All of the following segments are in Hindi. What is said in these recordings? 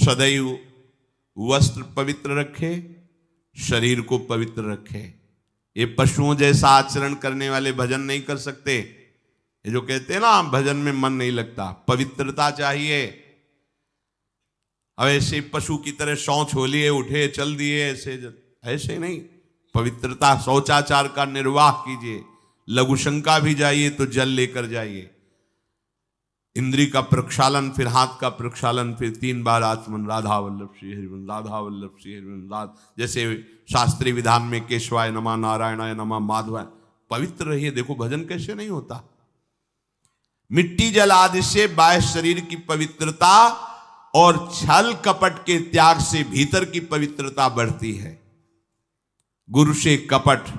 सदैव वस्त्र पवित्र रखे, शरीर को पवित्र रखे। ये पशुओं जैसा आचरण करने वाले भजन नहीं कर सकते। ये जो कहते हैं ना भजन में मन नहीं लगता, पवित्रता चाहिए। अब ऐसे पशु की तरह शौच हो लिए, उठे चल दिए, ऐसे नहीं। पवित्रता, शौचाचार का निर्वाह कीजिए। लघु शंका भी जाइए तो जल लेकर जाइए। इंद्री का प्रक्षालन, फिर हाथ का प्रक्षालन, फिर 3 बार आचमन, राधा वल्लभ श्री हरिवंश, राधा वल्लभ श्री हरिवंश, जैसे शास्त्रीय विधान में केशवाय नमः, नारायणाय नमः, माधवाय। पवित्र रहिए। देखो भजन कैसे नहीं होता। मिट्टी जल आदि से बाह्य शरीर की पवित्रता और छल कपट के त्याग से भीतर की पवित्रता बढ़ती है। गुरु से कपट,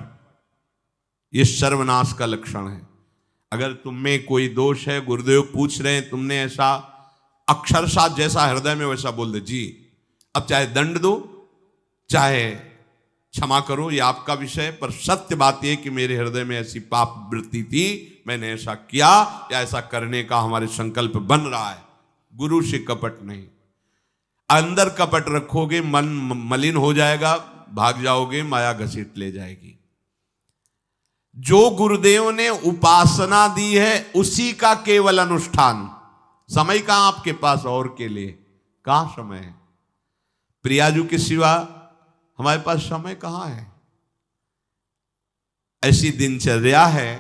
यह सर्वनाश का लक्षण है। अगर तुम में कोई दोष है, गुरुदेव पूछ रहे हैं, तुमने ऐसा अक्षरशः जैसा हृदय में वैसा बोल दे जी, अब चाहे दंड दो चाहे क्षमा करो, ये आपका विषय। पर सत्य बात यह कि मेरे हृदय में ऐसी पाप वृत्ति थी, मैंने ऐसा किया या ऐसा करने का हमारे संकल्प बन रहा है। गुरु से कपट नहीं। अंदर कपट रखोगे, मन मलिन हो जाएगा, भाग जाओगे, माया घसीट ले जाएगी। जो गुरुदेव ने उपासना दी है उसी का केवल अनुष्ठान। समय कहां आपके पास और के लिए? कहां समय है? प्रियाजू के सिवा हमारे पास समय कहां है? ऐसी दिनचर्या है,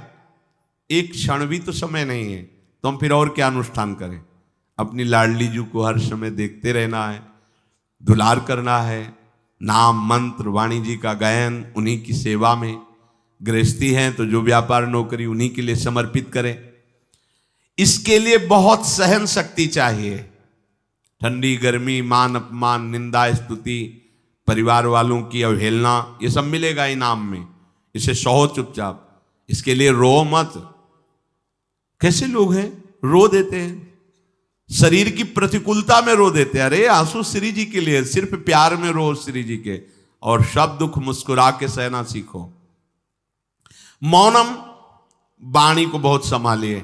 एक क्षण भी तो समय नहीं है, तो हम फिर और क्या अनुष्ठान करें? अपनी लाडली जू को हर समय देखते रहना है, दुलार करना है, नाम मंत्र वाणी जी का गायन, उन्हीं की सेवा में। गृहस्थी हैं तो जो व्यापार नौकरी उन्हीं के लिए समर्पित करें। इसके लिए बहुत सहन शक्ति चाहिए। ठंडी गर्मी, मान अपमान, निंदा स्तुति, परिवार वालों की अवहेलना, ये सब मिलेगा इनाम में। इसे सहो चुपचाप, इसके लिए रो मत। कैसे लोग हैं, रो देते हैं, शरीर की प्रतिकूलता में रो देते हैं। अरे आंसू श्री जी के लिए, सिर्फ प्यार में रो श्री जी के, और सब दुख मुस्कुरा के सहना सीखो। मौनम, वाणी को बहुत संभालिए।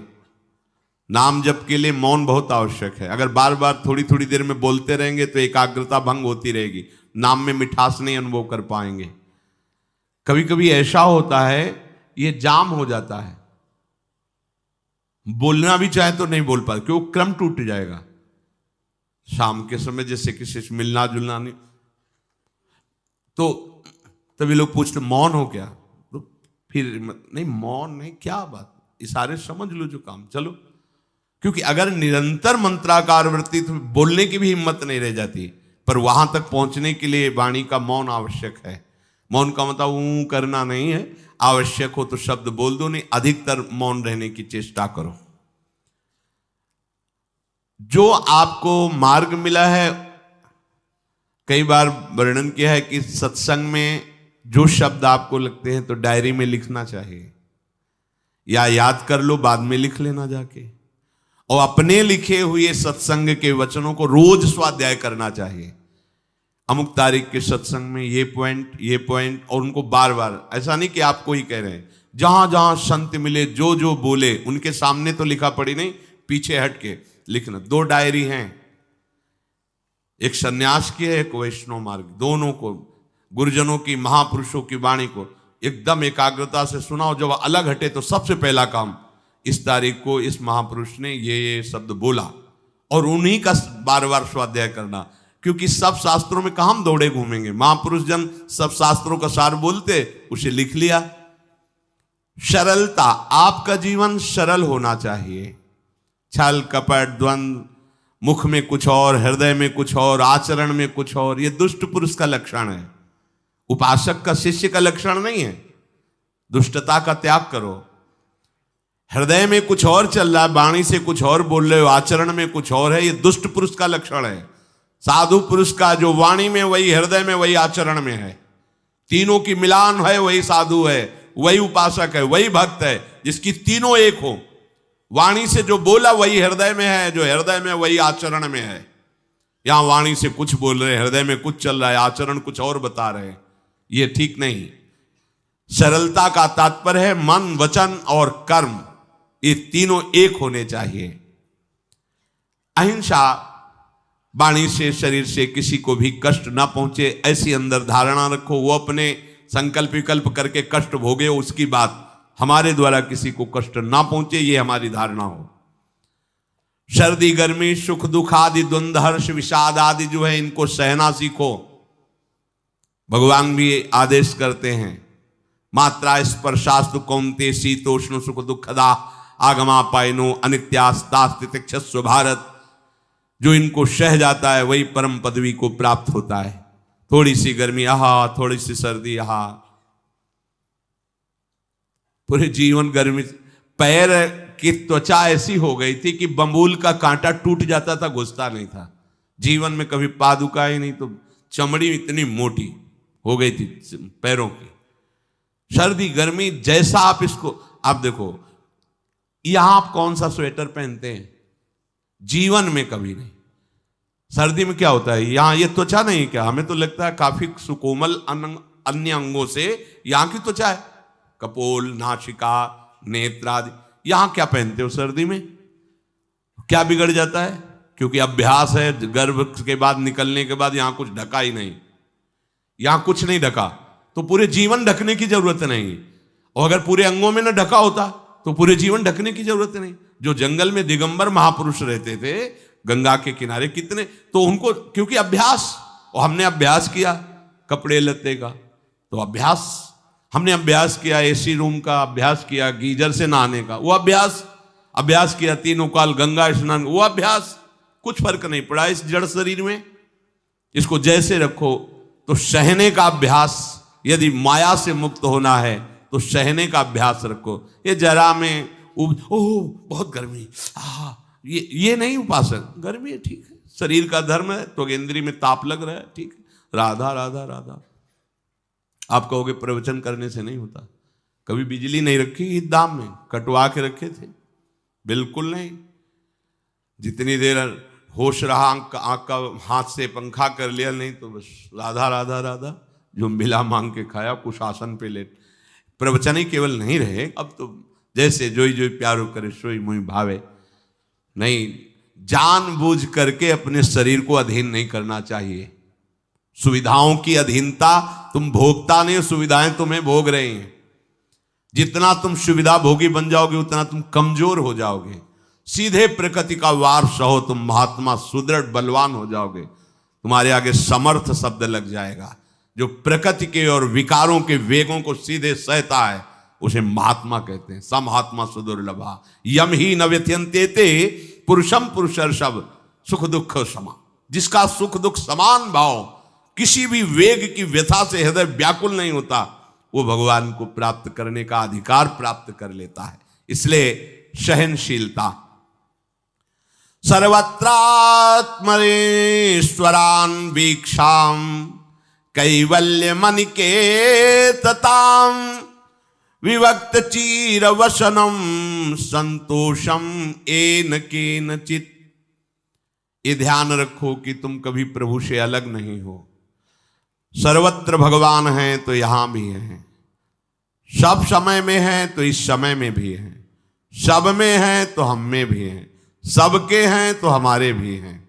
नाम जप के लिए मौन बहुत आवश्यक है। अगर बार बार थोड़ी थोड़ी देर में बोलते रहेंगे तो एकाग्रता भंग होती रहेगी, नाम में मिठास नहीं अनुभव कर पाएंगे। कभी कभी ऐसा होता है, ये जाम हो जाता है, बोलना भी चाहे तो नहीं बोल पाते, क्योंकि क्रम टूट जाएगा। शाम के समय जैसे किसी से मिलना जुलना नहीं, तो तभी लोग पूछते मौन हो क्या? तो फिर नहीं, मौन नहीं, क्या बात, इशारे समझ लो जो काम, चलो। क्योंकि अगर निरंतर मंत्राकार वृत्ति तो बोलने की भी हिम्मत नहीं रह जाती। पर वहां तक पहुंचने के लिए वाणी का मौन आवश्यक है। मौन का मतलब ऊ करना नहीं है, आवश्यक हो तो शब्द बोल दो, नहीं अधिकतर मौन रहने की चेष्टा करो। जो आपको मार्ग मिला है, कई बार वर्णन किया है कि सत्संग में जो शब्द आपको लगते हैं तो डायरी में लिखना चाहिए, या याद कर लो, बाद में लिख लेना जाके। और अपने लिखे हुए सत्संग के वचनों को रोज स्वाध्याय करना चाहिए। अमुक तारीख के सत्संग में ये पॉइंट, और उनको बार बार, ऐसा नहीं कि आपको ही कह रहे हैं, जहां जहां संत मिले जो जो बोले उनके सामने तो लिखा पड़ी नहीं, पीछे हट के लिखना। 2 डायरी हैं, एक सन्यास की है, एक वैष्णव मार्ग। दोनों को, गुरुजनों की, महापुरुषों की वाणी को एकदम एकाग्रता से सुनाओ। जब अलग हटे तो सबसे पहला काम, इस तारीख को इस महापुरुष ने ये शब्द बोला, और उन्हीं का बार बार स्वाध्याय करना। क्योंकि सब शास्त्रों में कहां हम दौड़े घूमेंगे, महापुरुष जन सब शास्त्रों का सार बोलते, उसे लिख लिया। सरलता, आपका जीवन सरल होना चाहिए। छल कपट द्वंद्व, मुख में कुछ और, हृदय में कुछ और, आचरण में कुछ और, यह दुष्ट पुरुष का लक्षण है। उपासक का, शिष्य का लक्षण नहीं है। दुष्टता का त्याग करो। हृदय में कुछ और चल रहा है, वाणी से कुछ और बोल रहे हो, आचरण में कुछ और है, यह दुष्ट पुरुष का लक्षण है। साधु पुरुष का जो वाणी में वही, हृदय में वही, आचरण में है, तीनों की मिलान है, वही साधु है, वही उपासक है, वही भक्त है, जिसकी तीनों एक हो। वाणी से जो बोला वही हृदय में है, जो हृदय में वही आचरण में है। यहां वाणी से कुछ बोल रहे, हृदय में कुछ चल रहा है, आचरण कुछ और बता रहे, ये ठीक नहीं। सरलता का तात्पर्य है मन, वचन और कर्म, ये तीनों एक होने चाहिए। अहिंसा वाणी से शरीर से किसी को भी कष्ट ना पहुंचे, ऐसी अंदर धारणा रखो। वो अपने संकल्प विकल्प करके कष्ट भोगे, उसकी बात, हमारे द्वारा किसी को कष्ट ना पहुंचे, ये हमारी धारणा हो। सर्दी गर्मी सुख दुख आदि द्वंद्व हर्ष विषाद आदि जो है, इनको सहना सीखो। भगवान भी आदेश करते हैं, मात्रा स्पर्शास्तु कौन्ते शीतोष्ण सुख दुखदा आगमा पायनो अनित्यास्तास्तितिक्षस्व भारत। जो इनको सह जाता है वही परम पदवी को प्राप्त होता है। थोड़ी सी गर्मी आहा, थोड़ी सी सर्दी आहा, पूरे जीवन गर्मी। पैर की त्वचा ऐसी हो गई थी कि बंबूल का कांटा टूट जाता था, घुसता नहीं था। जीवन में कभी पादुका ही नहीं, तो चमड़ी इतनी मोटी हो गई थी पैरों की। सर्दी गर्मी जैसा आप इसको, आप देखो यहां आप कौन सा स्वेटर पहनते हैं, जीवन में कभी नहीं। सर्दी में क्या होता है, यहां ये त्वचा नहीं, क्या हमें तो लगता है काफी सुकोमल अन्य अंगों से यहां की त्वचा है, कपोल नासिका नेत्र आदि। यहां क्या पहनते हो सर्दी में, क्या बिगड़ जाता है? क्योंकि अभ्यास है, गर्भ के बाद निकलने के बाद यहां कुछ ढका ही नहीं, यहां कुछ नहीं ढका, तो पूरे जीवन ढकने की जरूरत नहीं। और अगर पूरे अंगों में न ढका होता तो पूरे जीवन ढकने की जरूरत नहीं। जो जंगल में दिगंबर महापुरुष रहते थे गंगा के किनारे, कितने, तो उनको क्योंकि अभ्यास, और हमने अभ्यास किया कपड़े लत्ते का, तो अभ्यास, हमने अभ्यास किया एसी रूम का, अभ्यास किया गीजर से नहाने का, वो अभ्यास किया तीनों काल गंगा स्नान, वो अभ्यास। कुछ फर्क नहीं पड़ा इस जड़ शरीर में। इसको जैसे रखो, तो सहने का अभ्यास, यदि माया से मुक्त होना है तो सहने का अभ्यास रखो। ये जरा में ओह बहुत गर्मी, ये नहीं उपासक। गर्मी है ठीक है, शरीर का धर्म है, तो इंद्री में ताप लग रहा है, ठीक है, राधा राधा राधा। आप कहोगे प्रवचन करने से नहीं होता। कभी बिजली नहीं रखी ईद दाम में, कटवा के रखे थे? बिल्कुल नहीं। जितनी देर होश रहा, आंख का हाथ से पंखा कर लिया, नहीं तो बस राधा राधा राधा, जो मिला मांग के खाया, कुछ आसन पे लेट। प्रवचन ही केवल नहीं रहे, अब तो जैसे जोई जोई प्यारो करे सोई मोहि भावे। नहीं, जानबूझ करके अपने शरीर को अधीन नहीं करना चाहिए। सुविधाओं की अधीनता, तुम भोगता नहीं, सुविधाएं तुम्हें भोग रही हैं। जितना तुम सुविधा भोगी बन जाओगे उतना तुम कमजोर हो जाओगे। सीधे प्रकृति का वार सहो, तुम महात्मा सुदृढ़ बलवान हो जाओगे। तुम्हारे आगे समर्थ शब्द लग जाएगा। जो प्रकृति के और विकारों के वेगों को सीधे सहता है उसे महात्मा कहते हैं। समहात्मा सुदुर्लभा यम ही न व्यथयन्ते पुरुषम पुरुषर्षभ सुख दुख समा। जिसका सुख दुख समान भाव, किसी भी वेग की व्यथा से हृदय व्याकुल नहीं होता, वो भगवान को प्राप्त करने का अधिकार प्राप्त कर लेता है। इसलिए सहनशीलता। सर्वत्रात्मनेश्वरान वीक्षाम कैवल्य मनिकेतताम विवक्त चीर वसनम संतोषम एन केनचित। ये ध्यान रखो कि तुम कभी प्रभु से अलग नहीं हो। सर्वत्र भगवान हैं तो यहां भी हैं, सब समय में हैं तो इस समय में भी हैं, सब में हैं तो हम में भी हैं, सबके हैं तो हमारे भी हैं।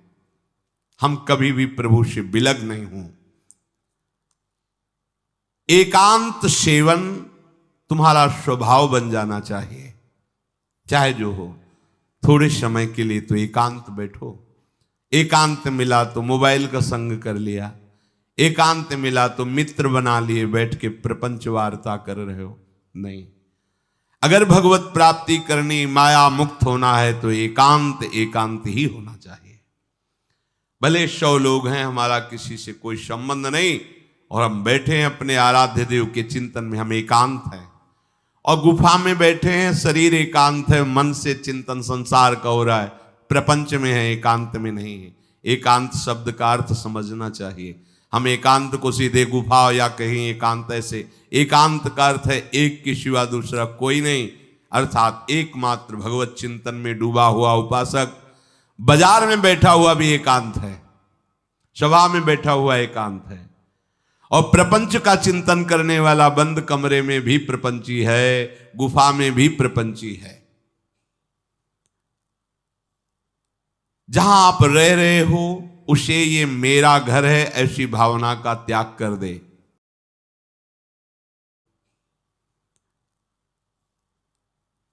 हम कभी भी प्रभु से बिलग नहीं हूं। एकांत सेवन तुम्हारा स्वभाव बन जाना चाहिए। चाहे जो हो, थोड़े समय के लिए तो एकांत बैठो। एकांत मिला तो मोबाइल का संग कर लिया, एकांत मिला तो मित्र बना लिए, बैठ के प्रपंच वार्ता कर रहे हो। नहीं, अगर भगवत प्राप्ति करनी, माया मुक्त होना है तो एकांत एकांत ही होना चाहिए। भले 100 लोग हैं, हमारा किसी से कोई संबंध नहीं, और हम बैठे हैं अपने आराध्य देव के चिंतन में, हम एकांत हैं। और गुफा में बैठे हैं, शरीर एकांत है, मन से चिंतन संसार का हो रहा है, प्रपंच में है, एकांत में नहीं है। एकांत शब्द का अर्थ समझना चाहिए। हम एकांत को सीधे गुफा या कहीं एकांत, ऐसे एकांत का अर्थ है एक के सिवा दूसरा कोई नहीं, अर्थात एकमात्र भगवत चिंतन में डूबा हुआ उपासक। बाजार में बैठा हुआ भी एकांत है, सभा में बैठा हुआ एकांत है, और प्रपंच का चिंतन करने वाला बंद कमरे में भी प्रपंची है, गुफा में भी प्रपंची है। जहां आप रह रहे हो उसे ये मेरा घर है ऐसी भावना का त्याग कर दे।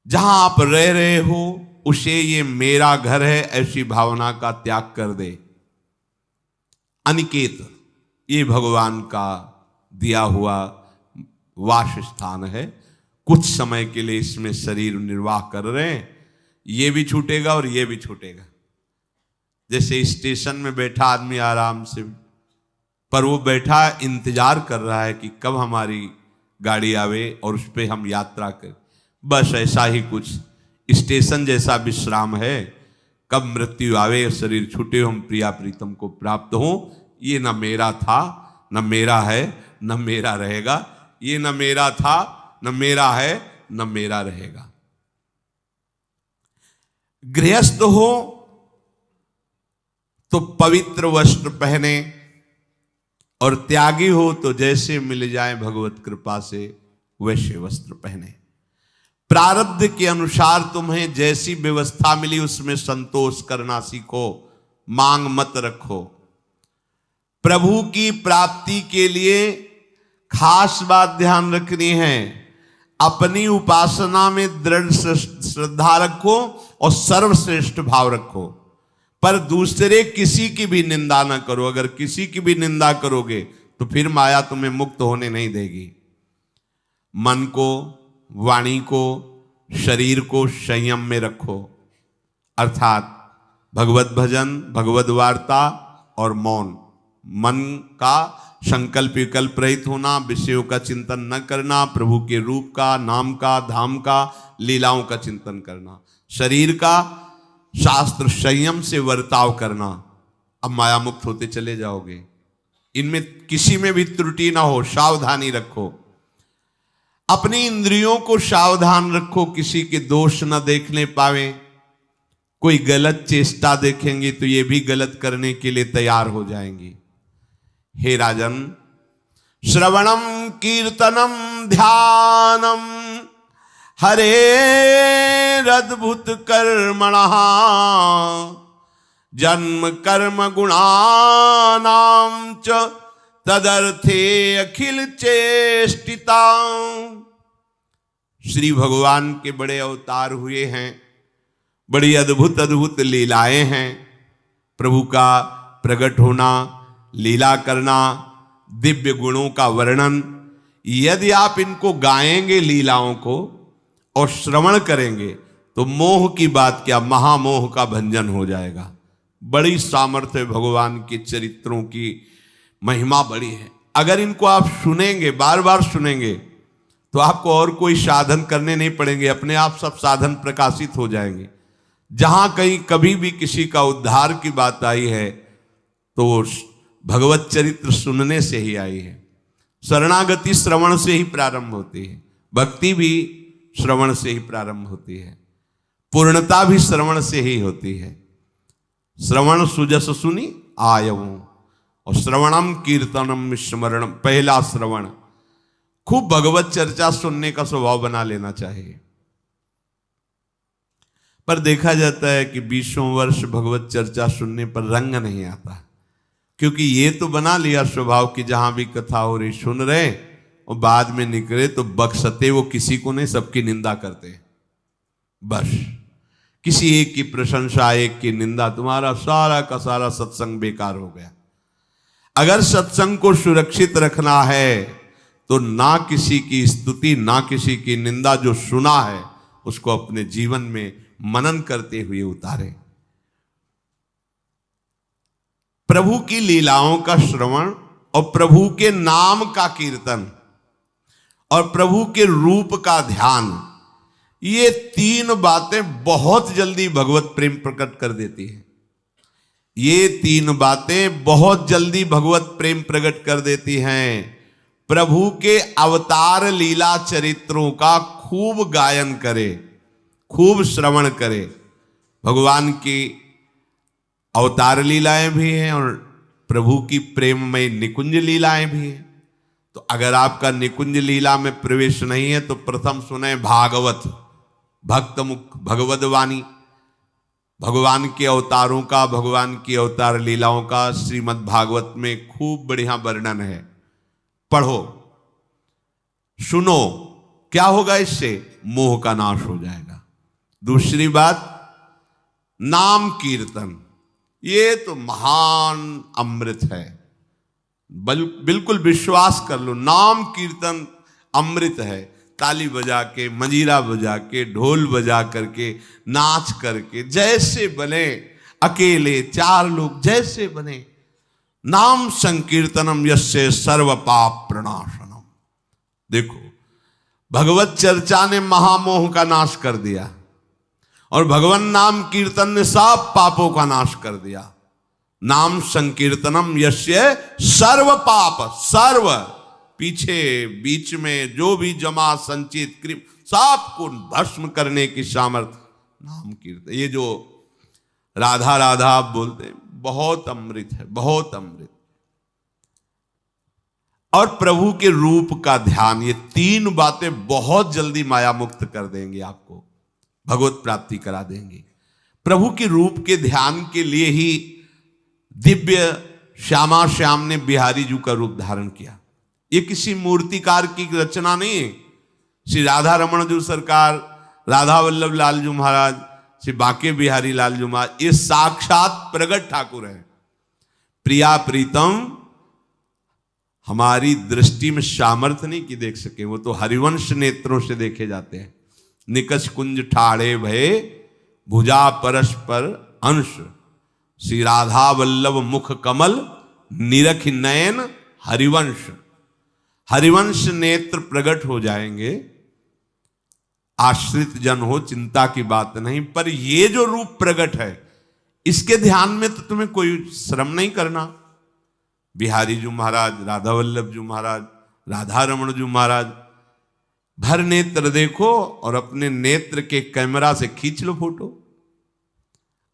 जहां आप रह रहे हो उसे ये मेरा घर है ऐसी भावना का त्याग कर दे। अनिकेत ये भगवान का दिया हुआ वास स्थान है। कुछ समय के लिए इसमें शरीर निर्वाह कर रहे हैं, ये भी छूटेगा और ये भी छूटेगा। जैसे स्टेशन में बैठा आदमी आराम से, पर वो बैठा इंतजार कर रहा है कि कब हमारी गाड़ी आवे और उस पर हम यात्रा करें। बस ऐसा ही कुछ स्टेशन जैसा विश्राम है। कब मृत्यु आवे, शरीर छूटे, हम प्रिया प्रीतम को प्राप्त हो। ये न मेरा था, न मेरा है, न मेरा रहेगा। ये न मेरा था, न मेरा है, न मेरा रहेगा। गृहस्थ हो तो पवित्र वस्त्र पहने, और त्यागी हो तो जैसे मिल जाए भगवत कृपा से वैसे वस्त्र पहने। प्रारब्ध के अनुसार तुम्हें जैसी व्यवस्था मिली उसमें संतोष करना सीखो, मांग मत रखो। प्रभु की प्राप्ति के लिए खास बात ध्यान रखनी है, अपनी उपासना में दृढ़ श्रद्धा रखो और सर्वश्रेष्ठ भाव रखो, पर दूसरे किसी की भी निंदा न करो। अगर किसी की भी निंदा करोगे तो फिर माया तुम्हें मुक्त होने नहीं देगी। मन को, वाणी को, शरीर को संयम में रखो, अर्थात भगवत भजन, भगवत वार्ता और मौन। मन का संकल्प विकल्प रहित होना, विषयों का चिंतन न करना, प्रभु के रूप का, नाम का, धाम का, लीलाओं का चिंतन करना। शरीर का शास्त्र संयम से वर्ताव करना। अब माया मुक्त होते चले जाओगे। इनमें किसी में भी त्रुटि ना हो, सावधानी रखो। अपनी इंद्रियों को सावधान रखो, किसी के दोष न देखने पावे। कोई गलत चेष्टा देखेंगे तो ये भी गलत करने के लिए तैयार हो जाएंगी। हे राजन, श्रवणम कीर्तनम ध्यानम हरेरद्भुत कर्मणः जन्म कर्म गुणानां च तदर्थे अखिल चेष्टिता। श्री भगवान के बड़े अवतार हुए हैं, बड़ी अद्भुत अद्भुत लीलाएं हैं। प्रभु का प्रकट होना, लीला करना, दिव्य गुणों का वर्णन। यदि आप इनको गाएंगे लीलाओं को और श्रवण करेंगे तो मोह की बात क्या, महामोह का भंजन हो जाएगा। बड़ी सामर्थ्य भगवान के चरित्रों की, महिमा बड़ी है। अगर इनको आप सुनेंगे, बार बार सुनेंगे, तो आपको और कोई साधन करने नहीं पड़ेंगे, अपने आप सब साधन प्रकाशित हो जाएंगे। जहां कहीं कभी भी किसी का उद्धार की बात आई है तो भगवत चरित्र सुनने से ही आई है। शरणागति श्रवण से ही प्रारंभ होती है, भक्ति भी श्रवण से ही प्रारंभ होती है, पूर्णता भी श्रवण से ही होती है। श्रवण सुजस सुनी आयऊं, और श्रवणम कीर्तनम स्मरणम। पहला श्रवण, खूब भगवत चर्चा सुनने का स्वभाव बना लेना चाहिए। पर देखा जाता है कि 20 वर्ष भगवत चर्चा सुनने पर रंग नहीं आता, क्योंकि ये तो बना लिया स्वभाव कि जहां भी कथा हो रही सुन रहे, और बाद में निकले तो बख्शते वो किसी को नहीं, सबकी निंदा करते। बस किसी एक की प्रशंसा, एक की निंदा, तुम्हारा सारा का सारा सत्संग बेकार हो गया। अगर सत्संग को सुरक्षित रखना है तो ना किसी की स्तुति, ना किसी की निंदा, जो सुना है उसको अपने जीवन में मनन करते हुए उतारे। प्रभु की लीलाओं का श्रवण और प्रभु के नाम का कीर्तन और प्रभु के रूप का ध्यान, ये 3 बातें बहुत जल्दी भगवत प्रेम प्रकट कर देती है। ये 3 बातें बहुत जल्दी भगवत प्रेम प्रकट कर देती हैं। प्रभु के अवतार लीला चरित्रों का खूब गायन करे, खूब श्रवण करे। भगवान की अवतार लीलाएं भी हैं और प्रभु की प्रेममय निकुंज लीलाएं भी हैं। तो अगर आपका निकुंज लीला में प्रवेश नहीं है तो प्रथम सुने भागवत, भक्त मुख भगवत वाणी। भगवान के अवतारों का, भगवान की अवतार लीलाओं का श्रीमद् भागवत में खूब बढ़िया वर्णन है। पढ़ो, सुनो, क्या होगा इससे? मोह का नाश हो जाएगा। दूसरी बात, नाम कीर्तन, ये तो महान अमृत है। बिल्कुल विश्वास कर लो, नाम कीर्तन अमृत है। ताली बजा के, मंजीरा बजा के, ढोल बजा करके, नाच करके, जैसे बने, अकेले, चार लोग, जैसे बने, नाम संकीर्तनम यस्य सर्व पाप प्रणाशनम। देखो, भगवत चर्चा ने महामोह का नाश कर दिया और भगवान नाम कीर्तन ने सब पापों का नाश कर दिया। नाम संकीर्तनम यस्य सर्व पाप, सर्व, पीछे बीच में जो भी जमा संचित क्रिम, सबको भस्म करने की सामर्थ्य नाम कीर्तन। ये जो राधा राधा आप बोलते हैं, बहुत अमृत है, बहुत अमृत। और प्रभु के रूप का ध्यान, ये तीन बातें बहुत जल्दी माया मुक्त कर देंगे, आपको भगवत प्राप्ति करा देंगे। प्रभु के रूप के ध्यान के लिए ही दिव्य श्यामा श्याम ने बिहारी जी का रूप धारण किया। ये किसी मूर्तिकार की रचना नहीं है। श्री राधा रमण जी सरकार, राधा वल्लभ लाल जी महाराज, श्री बांके बिहारी लाल जी महाराज, ये साक्षात प्रगट ठाकुर है। प्रिया प्रीतम हमारी दृष्टि में सामर्थ्य नहीं कि देख सके, वो तो हरिवंश नेत्रों से देखे जाते हैं। निकष कुंज ठाड़े भये भुजा परस्पर अंश, श्री राधा वल्लभ मुख कमल निरख नयन हरिवंश। हरिवंश नेत्र प्रकट हो जाएंगे, आश्रित जन हो, चिंता की बात नहीं। पर ये जो रूप प्रकट है, इसके ध्यान में तो तुम्हें कोई श्रम नहीं करना। बिहारी जी महाराज, राधा वल्लभ जी महाराज, राधा रमण जी महाराज, भर नेत्र देखो और अपने नेत्र के कैमरा से खींच लो फोटो।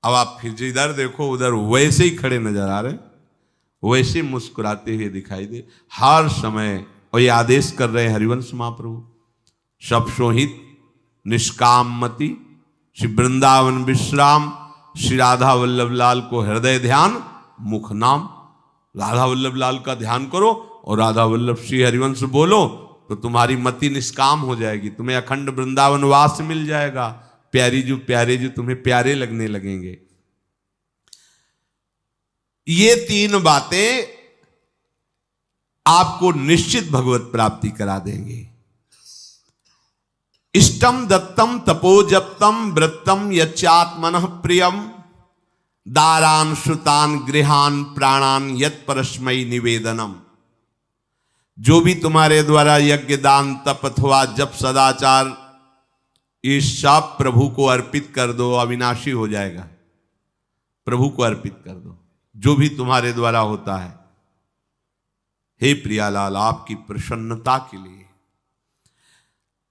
अब आप फिर जिधर देखो उधर वैसे ही खड़े नजर आ रहे, वैसे मुस्कुराते हुए दिखाई दे हर समय। और ये आदेश कर रहे हैं हरिवंश महाप्रभु, सब सोहित निष्कामति, श्री वृंदावन विश्राम, श्री राधा वल्लभ लाल को हृदय ध्यान, मुख नाम। राधा वल्लभ लाल का ध्यान करो और राधा वल्लभ श्री हरिवंश बोलो तो तुम्हारी मति निष्काम हो जाएगी, तुम्हें अखंड वृंदावन वास मिल जाएगा। प्यारे जो तुम्हें प्यारे लगने लगेंगे। ये तीन बातें आपको निश्चित भगवत प्राप्ति करा देंगे। इष्टम दत्तम तपोजप्तम वृत्तम यच्चात्मनः प्रियम, दारान श्रुतान गृहान प्राणान यत् परस्मै निवेदनम। जो भी तुम्हारे द्वारा यज्ञ दान तप अथवा जप सदाचार, ये सब प्रभु को अर्पित कर दो, अविनाशी हो जाएगा। प्रभु को अर्पित कर दो जो भी तुम्हारे द्वारा होता है। हे प्रियालाल, आपकी प्रसन्नता के लिए।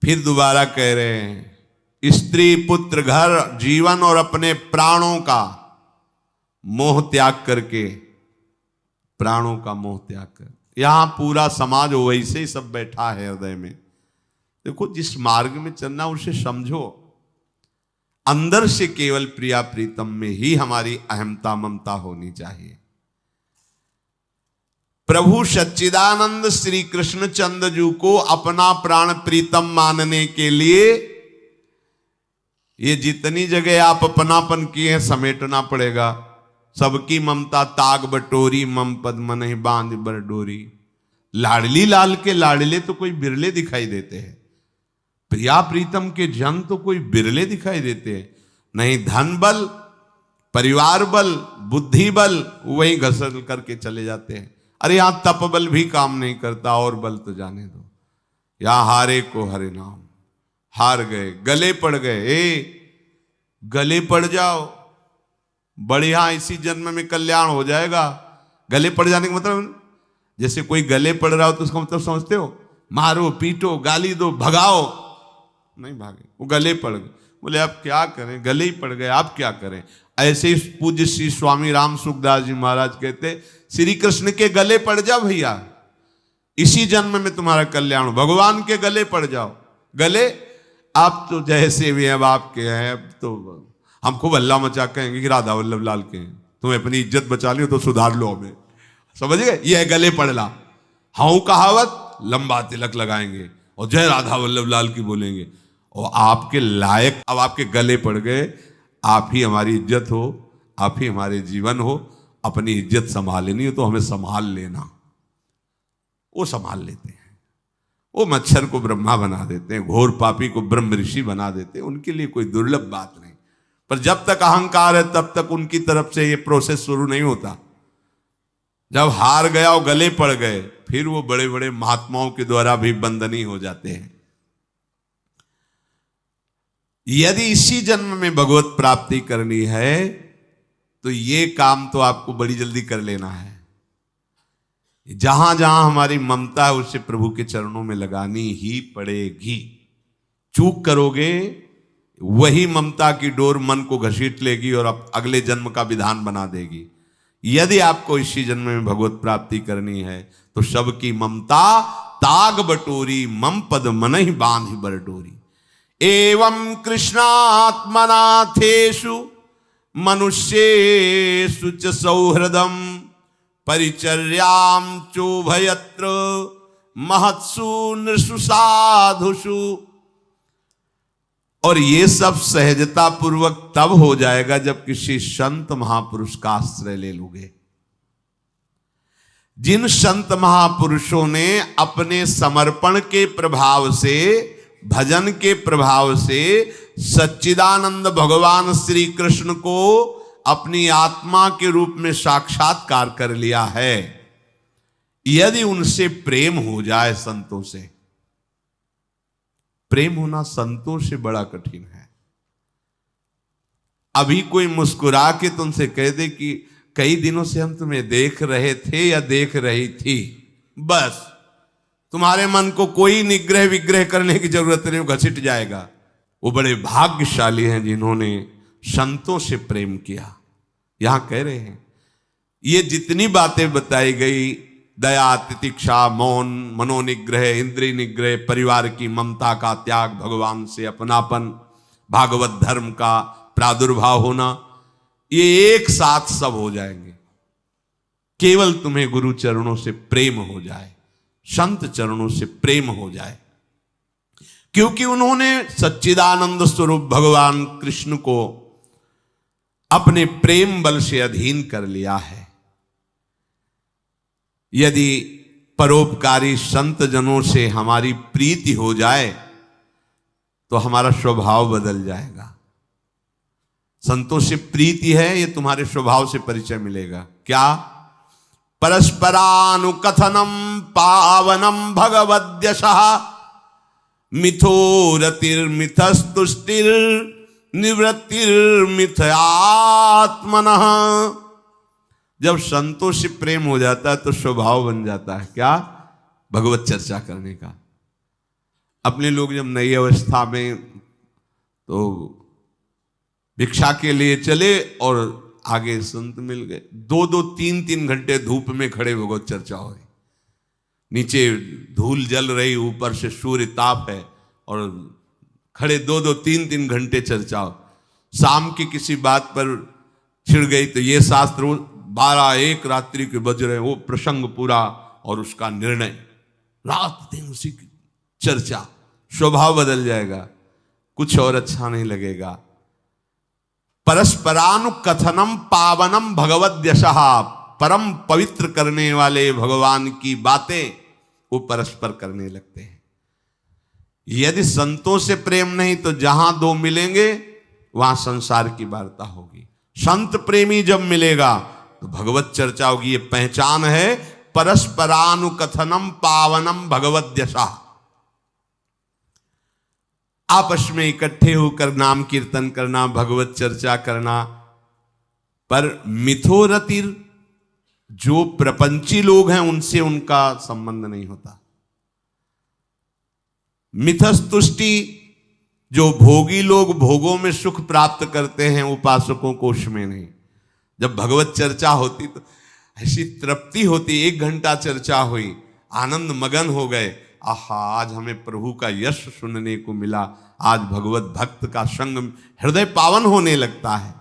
फिर दोबारा कह रहे हैं, स्त्री पुत्र घर जीवन और अपने प्राणों का मोह त्याग करके, प्राणों का मोह त्याग कर। यहां पूरा समाज वैसे ही सब बैठा है हृदय में। देखो, जिस मार्ग में चलना उसे समझो। अंदर से केवल प्रिया प्रीतम में ही हमारी अहमता ममता होनी चाहिए। प्रभु सच्चिदानंद श्री कृष्ण चंद्र जी को अपना प्राण प्रीतम मानने के लिए ये जितनी जगह आप अपनापन किए हैं समेटना पड़ेगा। सबकी ममता ताग बटोरी, मम पद मन ही बांध बर डोरी। लाडली लाल के लाडले तो कोई बिरले दिखाई देते हैं, प्रिया प्रीतम के जन तो कोई बिरले दिखाई देते हैं। नहीं धन बल, परिवार बल, बुद्धि बल वही घसल करके चले जाते हैं। अरे यहां तप बल भी काम नहीं करता, और बल तो जाने दो। यहां हारे को हरे नाम, हार गए, गले पड़ गए। गले पड़ जाओ, बढ़िया, इसी जन्म में कल्याण हो जाएगा। गले पड़ जाने का मतलब, जैसे कोई गले पड़ रहा हो तो उसका मतलब समझते हो, मारो पीटो गाली दो भगाओ। नहीं भागे, वो गले पड़ गए। बोले अब क्या करें, गले ही पड़ गए, आप क्या करें। ऐसे ही पूज्य श्री स्वामी राम सुखदास जी महाराज कहते, श्री कृष्ण के गले पड़ जाओ भैया, इसी जन्म में तुम्हारा कल्याण हो। भगवान के गले पड़ जाओ। गले आप तो जैसे भी अब आपके हैं, अब तो हम खूब हल्ला मचा कहेंगे कि राधा वल्लभ लाल के हैं, तुम्हें अपनी इज्जत बचा ली तो सुधार लो हमें, समझ गए? ये है गले पड़ला। हाँ कहावत, लंबा तिलक लगाएंगे और जय राधा वल्लभ लाल की बोलेंगे, और आपके लायक अब आपके गले पड़ गए। आप ही हमारी इज्जत हो, आप ही हमारे जीवन हो। अपनी इज्जत संभालनी हो तो हमें संभाल लेना। वो संभाल लेते हैं। वो मच्छर को ब्रह्मा बना देते हैं, घोर पापी को ब्रह्म ऋषि बना देते हैं। उनके लिए कोई दुर्लभ बात नहीं। पर जब तक अहंकार है तब तक उनकी तरफ से ये प्रोसेस शुरू नहीं होता। जब हार गया और गले पड़ गए, फिर वो बड़े बड़े महात्माओं के द्वारा भी बंदनी हो जाते हैं। यदि इसी जन्म में भगवत प्राप्ति करनी है तो ये काम तो आपको बड़ी जल्दी कर लेना है। जहां जहां हमारी ममता है उसे प्रभु के चरणों में लगानी ही पड़ेगी। चूक करोगे, वही ममता की डोर मन को घसीट लेगी और अब अगले जन्म का विधान बना देगी। यदि आपको इसी जन्म में भगवत प्राप्ति करनी है तो सबकी ममता ताग बटोरी, मम पद मन ही बांध बर डोरी। एवं कृष्णात्मनाथेषु मनुष्येषु च सौहृदम परिचर्यां चोभयत्र महत्सु नृषु साधुषु। और ये सब सहजता पूर्वक तब हो जाएगा जब किसी संत महापुरुष का आश्रय ले लोगे। जिन संत महापुरुषों ने अपने समर्पण के प्रभाव से, भजन के प्रभाव से सच्चिदानंद भगवान श्री कृष्ण को अपनी आत्मा के रूप में साक्षात्कार कर लिया है, यदि उनसे प्रेम हो जाए, संतों से प्रेम होना संतों से बड़ा कठिन है। अभी कोई मुस्कुरा के तुमसे कह दे कि कई दिनों से हम तुम्हें देख रहे थे या देख रही थी, बस तुम्हारे मन को कोई निग्रह विग्रह करने की जरूरत नहीं, घसीट जाएगा। वो बड़े भाग्यशाली हैं जिन्होंने संतों से प्रेम किया। यहां कह रहे हैं ये जितनी बातें बताई गई, दया, तितिक्षा, मौन, मनोनिग्रह, इंद्रिय निग्रह, परिवार की ममता का त्याग, भगवान से अपनापन, भागवत धर्म का प्रादुर्भाव होना, ये एक साथ सब हो जाएंगे केवल तुम्हें गुरु चरणों से प्रेम हो जाए, संत चरणों से प्रेम हो जाए। क्योंकि उन्होंने सच्चिदानंद स्वरूप भगवान कृष्ण को अपने प्रेम बल से अधीन कर लिया है। यदि परोपकारी संत जनों से हमारी प्रीति हो जाए तो हमारा स्वभाव बदल जाएगा। संतों से प्रीति है, ये तुम्हारे स्वभाव से परिचय मिलेगा। क्या? परस्परानुकथनम पावनम भगवद्यशः मिथो रतिर्मिथस्तुष्टिर निवृत्तिर्मिथयात्मनः। जब संतों से प्रेम हो जाता है तो स्वभाव बन जाता है क्या? भगवत चर्चा करने का। अपने लोग जब नई अवस्था में तो भिक्षा के लिए चले और आगे संत मिल गए, 2-2, 3-3 घंटे धूप में खड़े भगवत चर्चा हो रही, नीचे धूल जल रही, ऊपर से सूर्य ताप है और खड़े 2-2, 3-3 घंटे चर्चा हो। शाम की किसी बात पर छिड़ गई तो ये शास्त्र 12-1 रात्रि के बज रहे, वो प्रसंग पूरा और उसका निर्णय, रात दिन उसी की चर्चा। स्वभाव बदल जाएगा, कुछ और अच्छा नहीं लगेगा। परस्परानुकथनम पावनम भगवद्यशः, परम पवित्र करने वाले भगवान की बातें वो परस्पर करने लगते हैं। यदि संतों से प्रेम नहीं तो जहां दो मिलेंगे वहां संसार की वार्ता होगी। संत प्रेमी जब मिलेगा तो भगवत चर्चा होगी। ये पहचान है परस्परानुकथनम पावनम भगवद्यशः। आपस में इकट्ठे होकर नाम कीर्तन करना, भगवत चर्चा करना। पर मिथोरतिर, जो प्रपंची लोग हैं उनसे उनका संबंध नहीं होता। मिथस्तुष्टि, जो भोगी लोग भोगों में सुख प्राप्त करते हैं, उपासकों को उसमें नहीं। जब भगवत चर्चा होती तो ऐसी तृप्ति होती, 1 घंटा चर्चा हुई, आनंद मगन हो गए, आहा आज हमें प्रभु का यश सुनने को मिला, आज भगवत भक्त का संग हृदय पावन होने लगता है।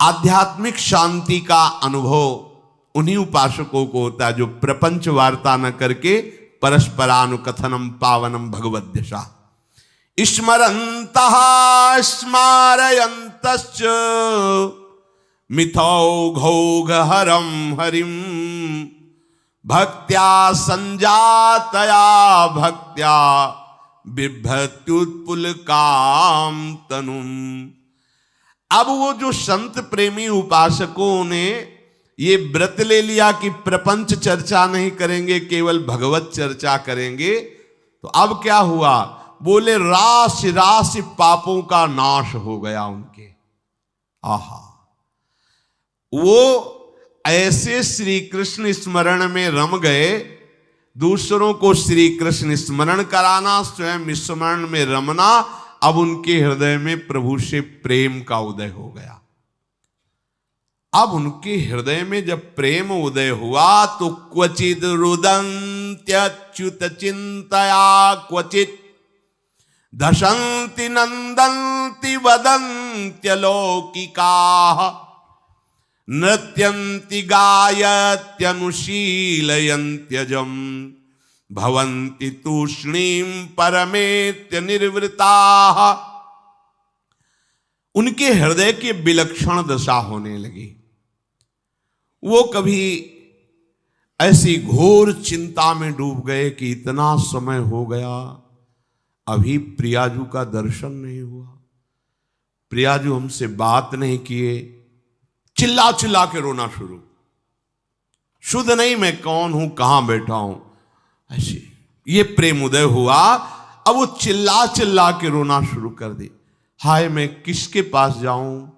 आध्यात्मिक शांति का अनुभव उन्हीं उपासकों को होता है जो प्रपंच वार्ता न करके परस्परानुकथनम पावनम भगवद्यशा स्मरन्तः स्मारयन्तश्च मिथौघौघहरं हरिं भक्त्या संजातया भक्त्या बिभ्रत्युत्पुलकाम तनुम। अब वो जो संत प्रेमी उपासकों ने ये व्रत ले लिया कि प्रपंच चर्चा नहीं करेंगे, केवल भगवत चर्चा करेंगे, तो अब क्या हुआ? बोले राशि राशि पापों का नाश हो गया उनके। आहा, वो ऐसे श्री कृष्ण स्मरण में रम गए, दूसरों को श्री कृष्ण स्मरण कराना, स्वयं स्मरण में रमना। अब उनके हृदय में प्रभु से प्रेम का उदय हो गया। अब उनके हृदय में जब प्रेम उदय हुआ तो क्वचिद रुदन्त्यच्युत चिंतया क्वचित दशन्ति नंदन्ति वदन्त्यलौकिकाः नृत्यन्ति गायत्यनुशीलयन्त्यजम् भवन्ति तूष्णीं परमेत्य निर्वृताः। उनके हृदय की विलक्षण दशा होने लगी। वो कभी ऐसी घोर चिंता में डूब गए कि इतना समय हो गया, अभी प्रियाजू का दर्शन नहीं हुआ, प्रियाजू हमसे बात नहीं किए। चिल्ला चिल्ला के रोना शुरू, शुद्ध नहीं मैं कौन हूं, कहां बैठा हूं, ऐसे ये प्रेम उदय हुआ। अब वो चिल्ला चिल्ला के रोना शुरू कर दी। हाय मैं किसके पास जाऊं,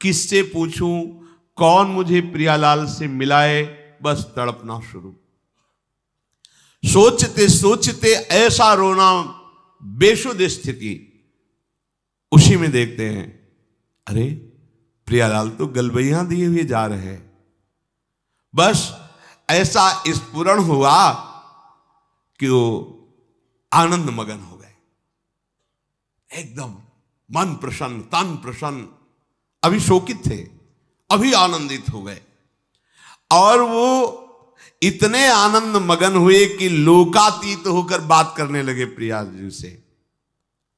किससे पूछूं, कौन मुझे प्रियालाल से मिलाए, बस तड़पना शुरू। सोचते सोचते ऐसा रोना, बेशुद्ध स्थिति। उसी में देखते हैं अरे प्रियालाल तो गलबैया दिए हुए जा रहे हैं। बस ऐसा स्फुरण हुआ कि वो आनंद मगन हो गए, एकदम मन प्रसन्न, तन प्रसन्न। अभी शोकित थे, अभी आनंदित हो गए। और वो इतने आनंद मगन हुए कि लोकातीत होकर बात करने लगे प्रिया जी से।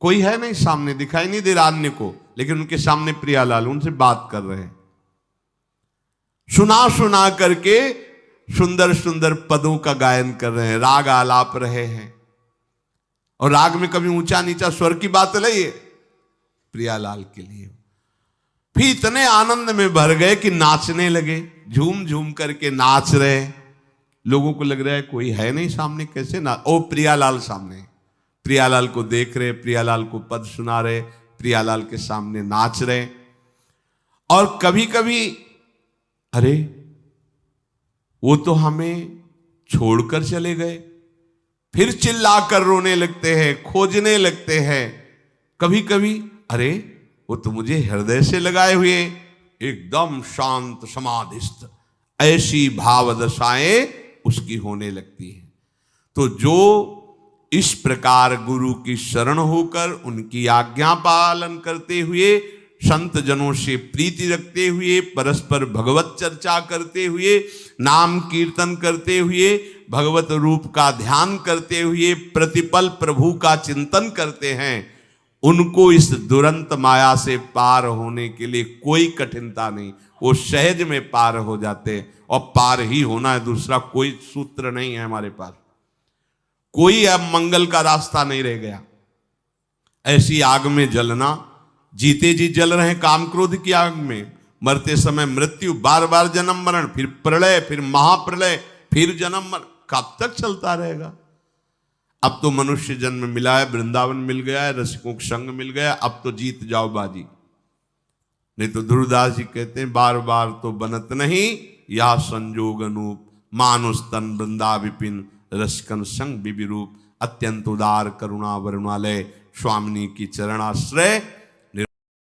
कोई है नहीं सामने, दिखाई नहीं दे रहा अन्य को, लेकिन उनके सामने प्रियालाल उनसे बात कर रहे हैं। सुना सुना करके सुंदर सुंदर पदों का गायन कर रहे हैं, राग आलाप रहे हैं। और राग में कभी ऊंचा नीचा स्वर की बात नहीं है प्रियालाल के लिए। फिर इतने आनंद में भर गए कि नाचने लगे, झूम झूम करके नाच रहे। लोगों को लग रहा है कोई है नहीं सामने, कैसे ना, ओ प्रियालाल सामने। प्रियालाल को देख रहे, प्रियालाल को पद सुना रहे, प्रियालाल के सामने नाच रहे। और कभी कभी अरे वो तो हमें छोड़कर चले गए, फिर चिल्लाकर रोने लगते हैं, खोजने लगते हैं। कभी कभी अरे वो तो मुझे हृदय से लगाए हुए, एकदम शांत समाधिस्थ, ऐसी भाव दशाएं उसकी होने लगती है। तो जो इस प्रकार गुरु की शरण होकर उनकी आज्ञा पालन करते हुए, संत जनों से प्रीति रखते हुए, परस्पर भगवत चर्चा करते हुए, नाम कीर्तन करते हुए, भगवत रूप का ध्यान करते हुए, प्रतिपल प्रभु का चिंतन करते हैं, उनको इस दुरंत माया से पार होने के लिए कोई कठिनता नहीं, वो सहज में पार हो जाते हैं। और पार ही होना है, दूसरा कोई सूत्र नहीं है हमारे पास, कोई अब मंगल का रास्ता नहीं रह गया। ऐसी आग में जलना, जीते जी जल रहे हैं काम क्रोध की आग में, मरते समय मृत्यु, बार बार जन्म मरण, फिर प्रलय, फिर महाप्रलय, फिर जन्म मरण, कब तक चलता रहेगा? अब तो मनुष्य जन्म मिला है, वृंदावन मिल गया है, रसिकों का संग मिल गया, अब तो जीत जाओ बाजी। नहीं तो ध्रुवदास जी कहते हैं बार बार तो बनत नहीं, या संजोग अनूप, मानुष तन वृंदा विपिन, रसिकन संग विविरूप, अत्यंत उदार करुणा वरुणालय, स्वामिनी की चरणाश्रय,